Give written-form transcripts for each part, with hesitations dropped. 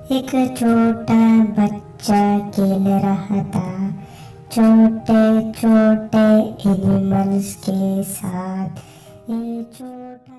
एक छोटा बच्चा खेल रहा था छोटे छोटे एनिमल्स के साथ। ये छोटा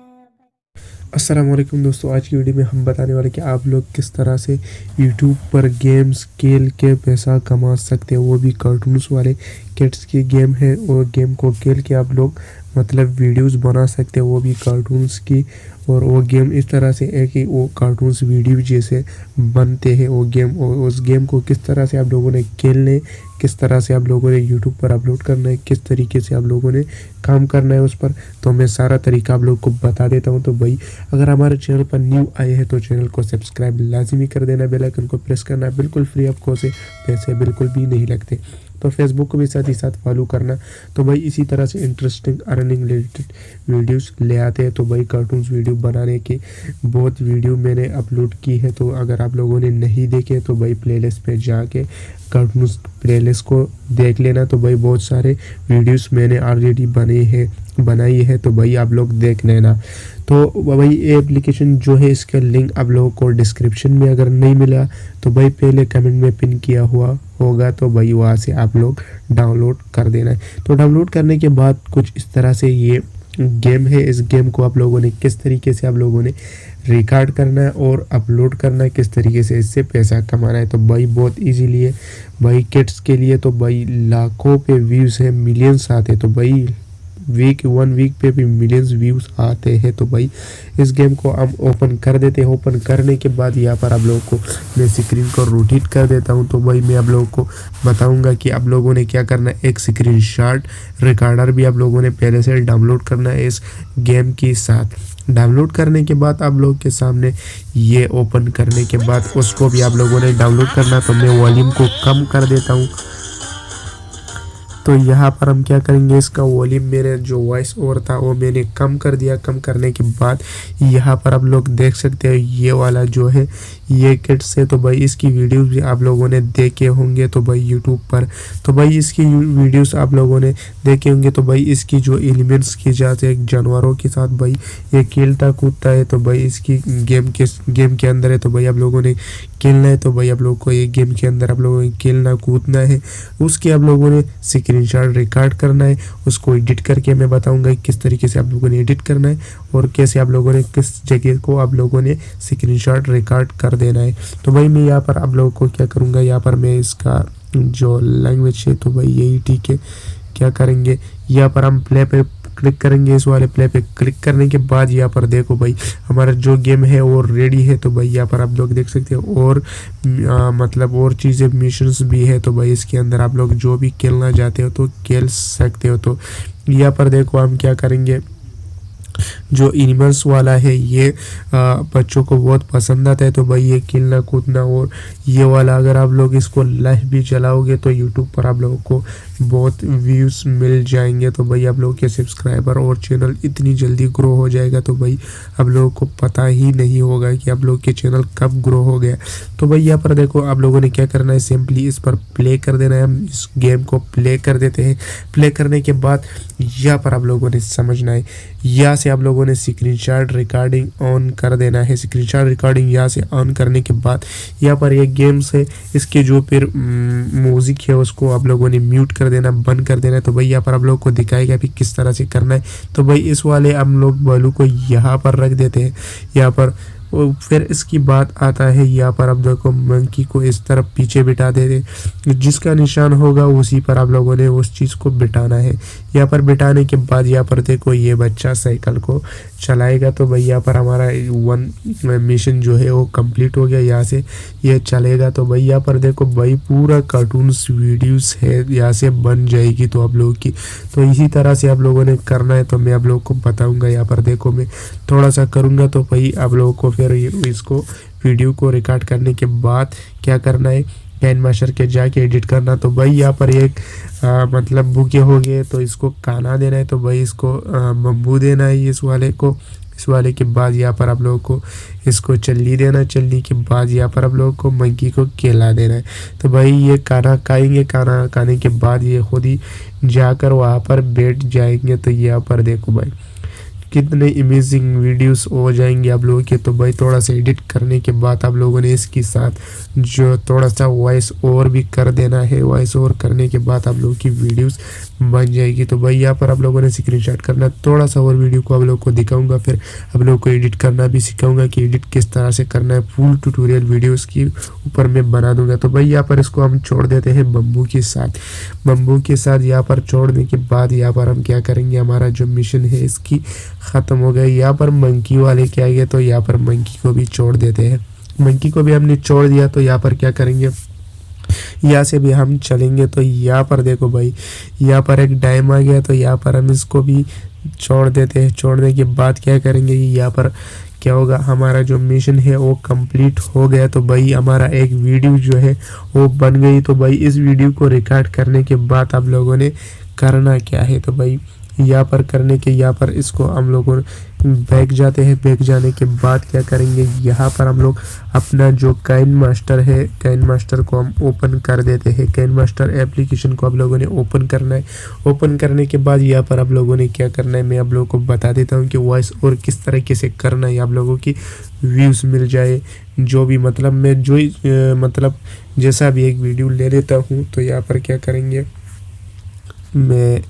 अस्सलाम वालेकुम दोस्तों, आज की वीडियो में हम बताने वाले कि आप लोग किस तरह से यूट्यूब पर गेम्स खेल के पैसा कमा सकते हैं, वो भी कार्टून्स वाले किड्स की गेम है। और गेम को खेल के आप लोग मतलब वीडियोस बना सकते हैं, वो भी कार्टून्स की। और वो गेम इस तरह से है कि वो कार्टून्स वीडियो जैसे बनते हैं वो गेम। और उस गेम को किस तरह से आप लोगों ने खेलने, किस तरह से आप लोगों ने यूट्यूब पर अपलोड करना है, किस तरीके से आप लोगों ने काम करना है उस पर, तो मैं सारा तरीका आप लोग को बता देता हूं। तो भाई अगर हमारे चैनल पर न्यू आए हैं तो चैनल को सब्सक्राइब लाजमी कर देना, बेल आइकन को प्रेस करना, बिल्कुल फ्री ऑफ कॉस्ट है, पैसे बिल्कुल भी नहीं लगते। तो फेसबुक को भी साथ ही साथ फॉलो करना। तो भाई इसी तरह से इंटरेस्टिंग अर्निंग रिलेटेड वीडियोस ले आते हैं। तो भाई कार्टून्स वीडियो बनाने की बहुत वीडियो मैंने अपलोड की है, तो अगर आप लोगों ने नहीं देखे तो भाई प्लेलिस्ट पे जाके कार्टून्स प्लेलिस्ट को देख लेना। तो भाई बहुत सारे वीडियोस मैंने ऑलरेडी बनाई है, तो भाई आप लोग देख लेना। तो भाई ये एप्लीकेशन जो है इसका लिंक आप लोगों को डिस्क्रिप्शन में अगर नहीं मिला तो भाई पहले कमेंट में पिन किया हुआ होगा, तो भाई वहाँ से आप लोग डाउनलोड कर देना है। तो डाउनलोड करने के बाद कुछ इस तरह से ये गेम है। इस गेम को आप लोगों ने किस तरीके से आप लोगों ने रिकॉर्ड करना है और अपलोड करना है, किस तरीके से इससे पैसा कमाना है, तो भाई बहुत इजीली है। भाई किड्स के लिए तो भाई लाखों पे व्यूज़ है, मिलियंस आते हैं। तो भाई वन वीक पे भी मिलियंस व्यूज़ आते हैं। तो भाई इस गेम को हम ओपन कर देते हैं। ओपन करने के बाद यहाँ पर आप लोगों को मैं स्क्रीन को रोटेट कर देता हूँ। तो भाई मैं आप लोगों को बताऊंगा कि आप लोगों ने क्या करना है। एक स्क्रीनशॉट रिकॉर्डर भी आप लोगों ने पहले से डाउनलोड करना है इस गेम के साथ। डाउनलोड करने के बाद आप लोगों के सामने ये ओपन करने के बाद उसको भी आप लोगों ने डाउनलोड करना। तो मैं वॉल्यूम को कम कर देता हूँ। तो यहाँ पर हम क्या करेंगे, इसका वॉल्यूम मेरे जो वॉइस ओवर था वो मैंने कम कर दिया। कम करने के बाद यहाँ पर आप लोग देख सकते हैं ये वाला जो है ये किड्स है। तो भाई इसकी वीडियोस भी आप लोगों ने देखे होंगे तो भाई यूट्यूब पर। तो भाई इसकी वीडियोस आप लोगों ने देखे होंगे। तो भाई इसकी जो एलिमेंट्स की जाते हैं जानवरों के साथ, भाई ये खेलता कूदता है। तो भाई इसकी गेम के अंदर है, तो भाई आप लोगों ने खेलना है। तो भाई आप लोगों को ये गेम के अंदर आप लोगों ने खेलना कूदना है, उसके आप लोगों ने स्क्रीनशॉट रिकॉर्ड करना है। उसको एडिट करके मैं बताऊंगा किस तरीके से आप लोगों ने एडिट करना है और कैसे आप लोगों ने किस जगह को आप लोगों ने स्क्रीनशॉट रिकॉर्ड कर देना है। तो भाई मैं यहाँ पर आप लोगों को क्या करूँगा, यहाँ पर मैं इसका जो लैंग्वेज है तो भाई यही ठीक है। क्या करेंगे, यहाँ पर हम प्ले पे क्लिक करेंगे। इस वाले प्ले पे क्लिक करने के बाद यहाँ पर देखो भाई हमारा जो गेम है वो रेडी है। तो भाई यहाँ पर आप लोग देख सकते हो और मतलब और चीज़ें मिशंस भी है। तो भाई इसके अंदर आप लोग जो भी खेलना चाहते हो तो खेल सकते हो। तो यहाँ पर देखो हम क्या करेंगे, जो एनिमल्स वाला है ये बच्चों को बहुत पसंद आता है। तो भाई ये खेलना कूदना और ये वाला अगर आप लोग इसको लाइव भी चलाओगे तो यूट्यूब पर आप लोगों को बहुत व्यूज़ मिल जाएंगे। तो भाई आप लोगों के सब्सक्राइबर और चैनल इतनी जल्दी ग्रो हो जाएगा तो भाई आप लोगों को पता ही नहीं होगा कि आप लोग के चैनल कब ग्रो हो गया। तो भाई यहाँ पर देखो आप लोगों ने क्या करना है, सिंपली इस पर प्ले कर देना है। हम इस गेम को प्ले कर देते हैं। प्ले करने के बाद यहाँ पर आप लोगों ने समझना है, यहाँ से आप लोगों ने स्क्रीनशॉट रिकॉर्डिंग ऑन कर देना है। स्क्रीनशॉट रिकॉर्डिंग यहाँ से ऑन करने के बाद यहाँ पर ये गेम्स है, इसके जो फिर म्यूजिक है उसको आप लोगों ने म्यूट कर देना, बंद कर देना। तो भाई यहाँ पर आप लोगों को दिखाएगा भी किस तरह से करना है। तो भाई इस वाले हम लोग बालू को यहाँ पर रख देते हैं यहाँ पर। फिर इसकी बात आता है यहाँ पर आप देखो मंकी को इस तरफ पीछे बिठा देते, जिसका निशान होगा उसी पर आप लोगों ने उस चीज़ को बिठाना है। यहाँ पर बिठाने के बाद यहाँ पर देखो ये बच्चा साइकिल को चलाएगा। तो भाई यहाँ पर हमारा वन मिशन जो है वो कंप्लीट हो गया, यहाँ से ये चलेगा। तो भाई यहाँ पर देखो भाई पूरा कार्टून्स वीडियोस है यहाँ से बन जाएगी तो आप लोगों की। तो इसी तरह से आप लोगों ने करना है। तो मैं आप लोगों को बताऊंगा, यहाँ पर देखो मैं थोड़ा सा करूँगा तो भाई आप लोगों को फिर इसको वीडियो को रिकॉर्ड करने के बाद क्या करना है, कैन मास्टर के जाके एडिट करना। तो भाई यहाँ पर एक मतलब बुके हो गए तो इसको खाना देना है। तो भाई इसको बम्बू देना है इस वाले को। इस वाले के बाद यहाँ पर आप लोगों को इसको चल्ली देना। चल्ली के बाद यहाँ पर आप लोगों को मंकी को केला देना है। तो भाई ये खाना खाएंगे, खाना खाने के बाद ये खुद ही जाकर वहाँ पर बैठ जाएंगे। तो यहाँ पर देखो भाई कितने अमेजिंग वीडियोस हो जाएंगे आप लोगों के। तो भाई थोड़ा सा एडिट करने के बाद आप लोगों ने इसके साथ जो थोड़ा सा वॉइस ओवर भी कर देना है। वॉइस ओवर करने के बाद आप लोगों की वीडियोस बन जाएगी। तो भाई यहाँ पर आप लोगों ने स्क्रीनशॉट करना, थोड़ा सा और वीडियो को आप लोगों को दिखाऊंगा, फिर आप लोगों को एडिट करना भी सिखाऊंगा कि एडिट किस तरह से करना है। फुल ट्यूटोरियल वीडियोस की ऊपर मैं बना दूंगा। तो भाई यहाँ पर इसको हम छोड़ देते हैं बम्बू के साथ। बम्बू के साथ यहाँ पर छोड़ने के बाद यहाँ पर हम क्या करेंगे, हमारा जो मिशन है इसकी ख़त्म हो गई। यहाँ पर मंकी वाले क्या गए, तो यहाँ पर मंकी को भी छोड़ देते हैं। मंकी को भी हमने छोड़ दिया। तो यहाँ पर क्या करेंगे, यहाँ से भी हम चलेंगे। तो यहाँ पर देखो भाई, यहाँ पर एक डाइम आ गया। तो यहाँ पर हम इसको भी छोड़ देते हैं। छोड़ने के बाद क्या करेंगे, यहाँ पर क्या होगा, हमारा जो मिशन है वो कंप्लीट हो गया। तो भाई हमारा एक वीडियो जो है वो बन गई। तो भाई इस वीडियो को रिकॉर्ड करने के बाद आप लोगों ने करना क्या है, तो भाई यहाँ पर करने के, यहाँ पर इसको हम लोगों बैक जाते हैं। बैक जाने के बाद क्या करेंगे, यहाँ पर हम लोग अपना जो काइन मास्टर है, काइन मास्टर को हम ओपन कर देते हैं। काइन मास्टर एप्लीकेशन को आप लोगों ने ओपन करना है। ओपन करने के बाद यहाँ पर आप लोगों ने क्या करना है, मैं आप लोगों को बता देता हूँ कि वॉइस और किस तरीके से करना है। आप लोगों की व्यूज़ मिल जाए, जो भी मतलब मैं जो मतलब जैसा भी एक वीडियो ले लेता हूँ। तो यहाँ पर क्या करेंगे, मैं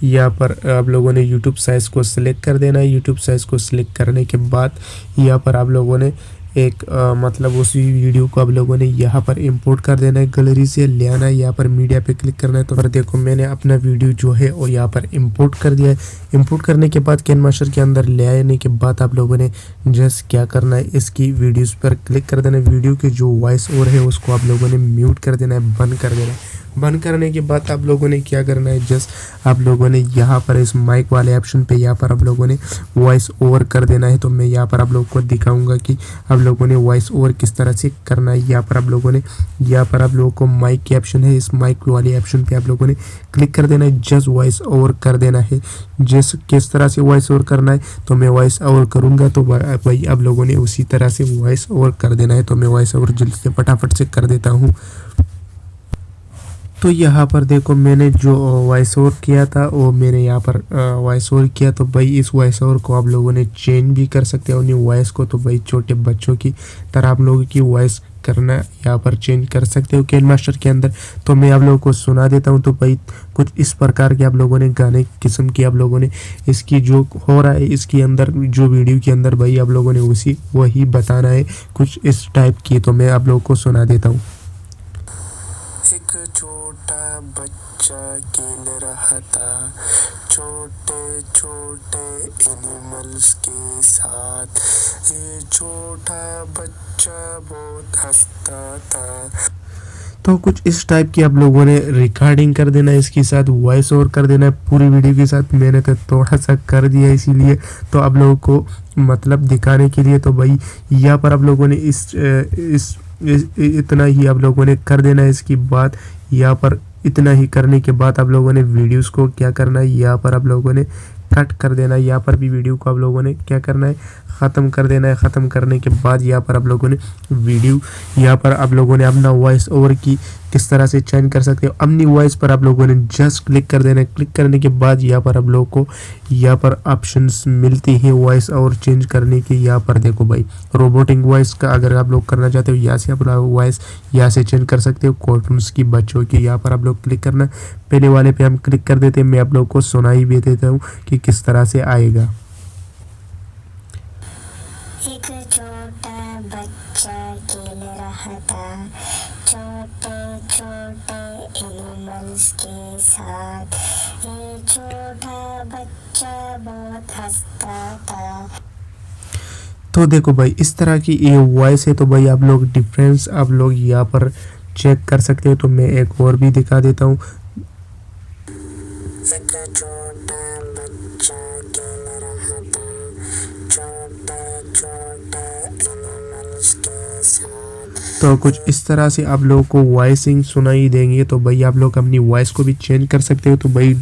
यहाँ पर आप लोगों ने यूट्यूब साइज़ को सिलेक्ट कर देना है। यूट्यूब साइज़ को सिलेक्ट करने के बाद यहाँ पर आप लोगों ने एक मतलब उसी वीडियो को आप लोगों ने यहाँ पर इंपोर्ट कर देना है, गैलरी से ले आना है। यहाँ पर मीडिया पे क्लिक करना है। तो पर देखो मैंने अपना वीडियो जो है वो यहाँ पर इंपोर्ट कर दिया है। इंपोर्ट करने के बाद काइन मास्टर के अंदर ले आने के बाद आप लोगों ने जस्ट क्या करना है, इसकी वीडियोज़ पर क्लिक कर देना है। वीडियो की जो वॉइस ओवर है उसको आप लोगों ने म्यूट कर देना है, बंद कर देना है। बंद करने के बाद आप लोगों ने क्या करना है, जस्ट आप लोगों ने यहाँ पर इस माइक वाले ऑप्शन पे यहाँ पर आप लोगों ने वॉइस ओवर कर देना है। तो मैं यहाँ पर आप लोगों को दिखाऊंगा कि आप लोगों ने वॉइस ओवर किस तरह से करना है। यहाँ पर आप लोगों ने, यहाँ पर आप लोगों को माइक के ऑप्शन है, इस माइक वाले ऑप्शन पे आप लोगों ने क्लिक कर देना है। जस्ट वॉइस ओवर कर देना है। जिस किस तरह से वॉइस ओवर करना है, तो मैं वॉइस ओवर करूँगा। तो भाई आप लोगों ने उसी तरह से वॉइस ओवर कर देना है। तो मैं वॉइस ओवर जल्दी से फटाफट से कर देता हूँ। तो यहाँ पर देखो मैंने जो वॉइस ओवर किया था वो मैंने यहाँ पर वॉइस ओवर किया। तो भाई इस वॉइस ओवर को आप लोगों ने चेंज भी कर सकते हो अपनी वॉइस को। तो भाई छोटे बच्चों की तरह आप लोगों की वॉइस करना यहाँ पर चेंज कर सकते हो काइन मास्टर के अंदर। तो मैं आप लोगों को सुना देता हूँ। तो भाई कुछ इस प्रकार के आप लोगों ने गाने किस्म की आप लोगों ने इसकी जो हो रहा है इसके अंदर, जो वीडियो के अंदर भाई आप लोगों ने वही बताना है, कुछ इस टाइप की। तो मैं आप लोगों को सुना देता हूँ। एक छोटा बच्चा खेल रहा था छोटे छोटे एनिमल्स के साथ। ये छोटा बच्चा बहुत हंसता था। तो कुछ इस टाइप की आप लोगों ने रिकॉर्डिंग कर देना है, इसके साथ वॉइस ओवर कर देना है पूरी वीडियो के साथ। मैंने तो थोड़ा सा कर दिया इसीलिए, तो आप लोगों को मतलब दिखाने के लिए। तो भाई यहाँ पर आप लोगों ने इतना ही आप लोगों ने कर देना है। इसकी बात यहाँ पर इतना ही करने के बाद आप लोगों ने वीडियोस को क्या करना है, यहाँ पर आप लोगों ने कट कर देना है। यहाँ पर भी वीडियो को आप लोगों ने क्या करना है, ख़त्म कर देना है। ख़त्म करने के बाद यहाँ पर आप लोगों ने वीडियो, यहाँ पर आप लोगों ने अपना वॉइस ओवर की किस तरह से चेंज कर सकते हो, अपनी वॉइस पर आप लोगों ने जस्ट क्लिक कर देना है। क्लिक करने के बाद यहाँ पर आप लोगों को यहाँ पर ऑप्शंस मिलते हैं वॉइस ओवर चेंज करने की। यहाँ पर देखो भाई रोबोटिक वॉइस का अगर आप लोग करना चाहते हो, यहाँ से अपना वॉइस यहाँ से चेंज कर सकते हो। कार्टून्स की बच्चों की यहाँ पर आप लोग क्लिक करना, पहले वाले पे हम क्लिक कर देते हैं। मैं आप लोग को सुनाई भी देता हूँ कि किस तरह से आएगा। एक छोटा बच्चा खेल रहा था छोटे छोटे एनिमल्स के साथ। ये छोटा बच्चा बहुत हंसता था। तो देखो भाई इस तरह की ये वॉइस है। तो भाई आप लोग डिफरेंस आप लोग यहाँ पर चेक कर सकते हो। तो मैं एक और भी दिखा देता हूँ। एक छोटा बच्चा खेल रहा था छोटे छोटे एनिमल्स के साथ। तो कुछ इस तरह से आप लोगों को वॉइसिंग सुनाई देंगे। तो भाई आप लोग अपनी वॉइस को भी चेंज कर सकते हो। तो भाई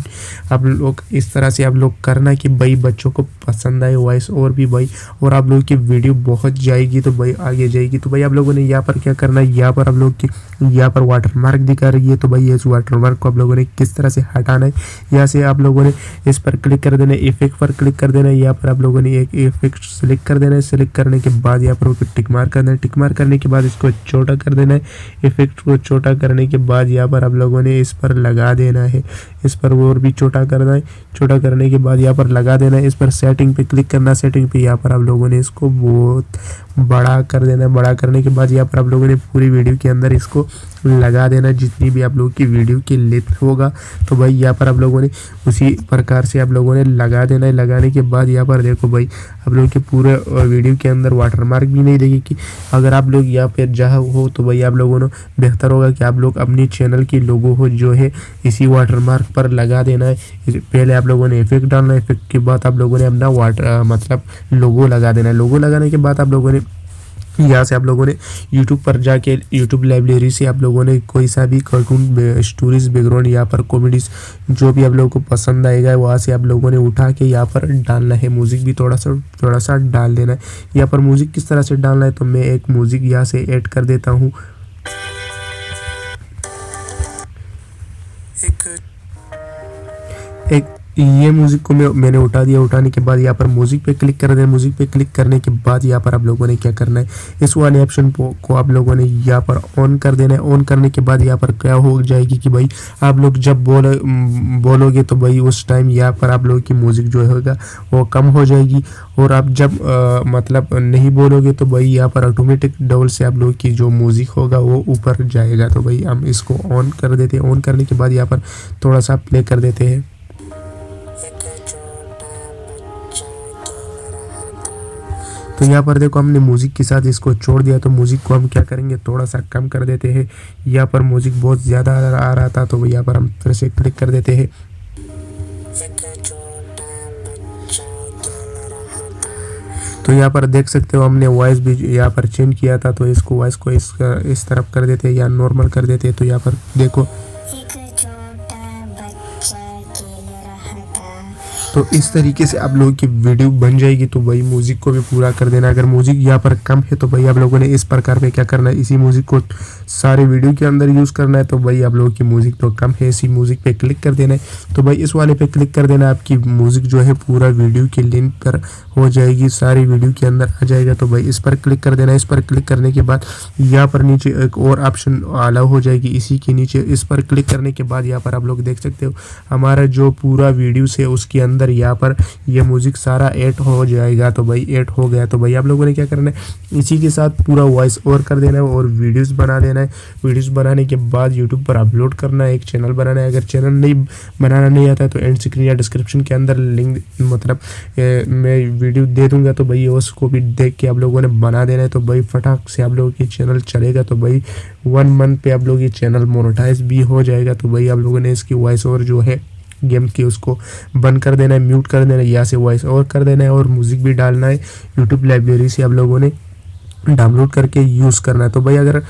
आप लोग इस तरह से आप लोग करना कि भाई बच्चों को पसंद आए वॉइस और भी भाई, और आप लोगों की वीडियो बहुत जाएगी तो भाई आगे जाएगी। तो भाई आप लोगों ने यहाँ पर क्या करना है, यहाँ पर आप लोग की यहाँ पर वाटर मार्क दिखा रही है, तो भाई इस वाटर मार्क को आप लोगों ने किस तरह से हटाना है, यहाँ से आप लोगों ने इस पर क्लिक कर देना है, इफेक्ट पर क्लिक कर देना है। यहाँ पर आप लोगों ने एक इफेक्ट सेलेक्ट कर देना है, सेलेक्ट करने के बाद यहाँ पर टिक मार्क करना है, टिक मार्क करने के बाद इसको छोटा कर देना है। इफेक्ट को छोटा करने के बाद यहाँ पर आप लोगों ने इस पर लगा देना है, इस पर और भी छोटा करना है, छोटा करने के बाद यहाँ पर लगा देना है। इस पर सेटिंग पे क्लिक करना है, सेटिंग पे यहाँ पर आप लोगों ने इसको बहुत बड़ा कर देना है। बड़ा करने के बाद यहाँ पर आप लोगों ने पूरी वीडियो के अंदर इसको लगा देना, जितनी भी आप लोगों की वीडियो की लेंथ होगा तो भाई यहाँ पर आप लोगों ने उसी प्रकार से आप लोगों ने लगा देना है। लगाने के बाद यहाँ पर देखो भाई आप लोगों के पूरे वीडियो के अंदर वाटरमार्क भी नहीं देगी। अगर आप लोग यहाँ पर जहाँ हो तो भाई आप लोगों ने बेहतर होगा कि आप लोग अपनी चैनल की लोगो हो जो है इसी वाटरमार्क पर लगा देना है। पहले आप लोगों ने इफेक्ट डालना है, इफेक्ट के बाद आप लोगों ने अपना मतलब लोगो लगा देना है। लोगो लगाने के बाद आप लोगों ने यहाँ से आप लोगों ने YouTube पर जाके YouTube लाइब्रेरी से आप लोगों ने कोई सा भी कार्टून स्टोरीज बैकग्राउंड यहाँ पर कॉमेडीज जो भी आप लोगों को पसंद आएगा वहाँ से आप लोगों ने उठा के यहाँ पर डालना है। म्यूज़िक भी थोड़ा सा डाल देना है। यहाँ पर म्यूज़िक किस तरह से डालना है तो मैं एक म्यूज़िक यहाँ से ऐड कर देता हूँ। एक ये म्यूज़िक को मैंने उठा दिया। उठाने के बाद यहाँ पर म्यूज़िक पे क्लिक कर दें। म्यूज़िक पे क्लिक करने के बाद यहाँ पर आप लोगों ने क्या करना है, इस वाले ऑप्शन को आप लोगों ने यहाँ पर ऑन कर देना है। ऑन करने के बाद यहाँ पर क्या हो जाएगी कि भाई आप लोग जब बोलोगे तो भाई उस टाइम यहाँ पर आप लोगों की म्यूज़िक जो होगा वो कम हो जाएगी, और आप जब मतलब नहीं बोलोगे तो भाई यहाँ पर ऑटोमेटिक डबल से आप लोगों की जो म्यूज़िक होगा वो ऊपर जाएगा। तो भाई हम इसको ऑन कर देते हैं। ऑन करने के बाद यहाँ पर थोड़ा सा प्ले कर देते हैं। तो यहाँ पर देखो हमने म्यूज़िक के साथ इसको छोड़ दिया। तो म्यूज़िक को हम क्या करेंगे, थोड़ा सा कम कर देते हैं। यहाँ पर म्यूज़िक बहुत ज़्यादा आ रहा था तो यहाँ पर हम फिर से क्लिक कर देते हैं। तो यहाँ पर देख सकते हो हमने वॉइस भी यहाँ पर चेंज किया था, तो इसको वॉइस को इस तरफ कर देते हैं या नॉर्मल कर देते हैं। तो यहाँ पर देखो तो इस तरीके से आप लोगों की वीडियो बन जाएगी। तो भाई म्यूज़िक को भी पूरा कर देना। अगर म्यूज़िक यहाँ पर कम है तो भाई आप लोगों ने इस प्रकार पे क्या करना है, इसी म्यूज़िक को सारे वीडियो के अंदर यूज़ करना है। तो भाई आप लोगों की म्यूज़िक तो कम है, इसी म्यूज़िक पे क्लिक कर देना है। तो भाई इस वाले पे क्लिक कर देना, आपकी म्यूज़िक जो है पूरा वीडियो के लिंक पर हो जाएगी, सारी वीडियो के अंदर आ जाएगा। तो भाई इस पर क्लिक कर देना। इस पर क्लिक करने के बाद यहाँ पर नीचे एक और ऑप्शन अलाउ हो जाएगी, इसी के नीचे इस पर क्लिक करने के बाद यहाँ पर आप लोग देख सकते हो हमारा जो पूरा वीडियो है उसके अंदर यहाँ पर ये म्यूज़िक सारा ऐड हो जाएगा। तो भाई ऐड हो गया। तो भाई आप लोगों ने क्या करना है, इसी के साथ पूरा वॉइस ओवर कर देना है और वीडियोस बना देना है। वीडियोस बनाने के बाद यूट्यूब पर अपलोड करना है, एक चैनल बनाना है। अगर चैनल नहीं बनाना नहीं आता है तो एंड स्क्रीन या डिस्क्रिप्शन के अंदर लिंक मतलब मैं वीडियो दे दूंगा, तो भाई उसको भी देख के आप लोगों ने बना देना है। तो भाई फटाक से आप लोगों की चैनल चलेगा। तो भाई 1 मंथ पे आप लोगों की चैनल मोनेटाइज भी हो जाएगा। तो भाई आप लोगों ने इसकी वॉइस ओवर जो है गेम की उसको बंद कर देना है, म्यूट कर देना है, यहाँ से वॉइस ओवर कर देना है और म्यूज़िक भी डालना है। यूट्यूब लाइब्रेरी से आप लोगों ने डाउनलोड करके यूज़ करना है। तो भाई अगर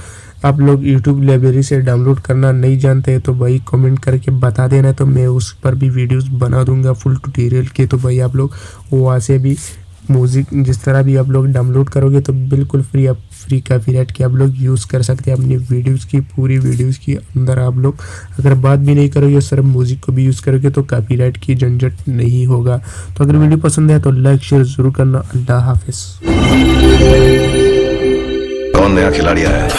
आप लोग यूट्यूब लाइब्रेरी से डाउनलोड करना नहीं जानते हैं तो भाई कमेंट करके बता देना, तो मैं उस पर भी वीडियोस बना दूंगा फुल ट्यूटोरियल के। तो भाई आप लोग वहाँ से भी म्यूज़िक जिस तरह भी आप लोग डाउनलोड करोगे तो बिल्कुल फ्री कॉपीराइट के आप लोग यूज़ कर सकते हैं अपनी वीडियोस की, पूरी वीडियोस की अंदर। आप लोग अगर बात भी नहीं करोगे सिर्फ म्यूज़िक को भी यूज़ करोगे तो कॉपीराइट की झंझट नहीं होगा। तो अगर वीडियो पसंद है तो लाइक शेयर ज़रूर करना। अल्लाह हाफिज़। कौन नया खिलाड़ी आया है?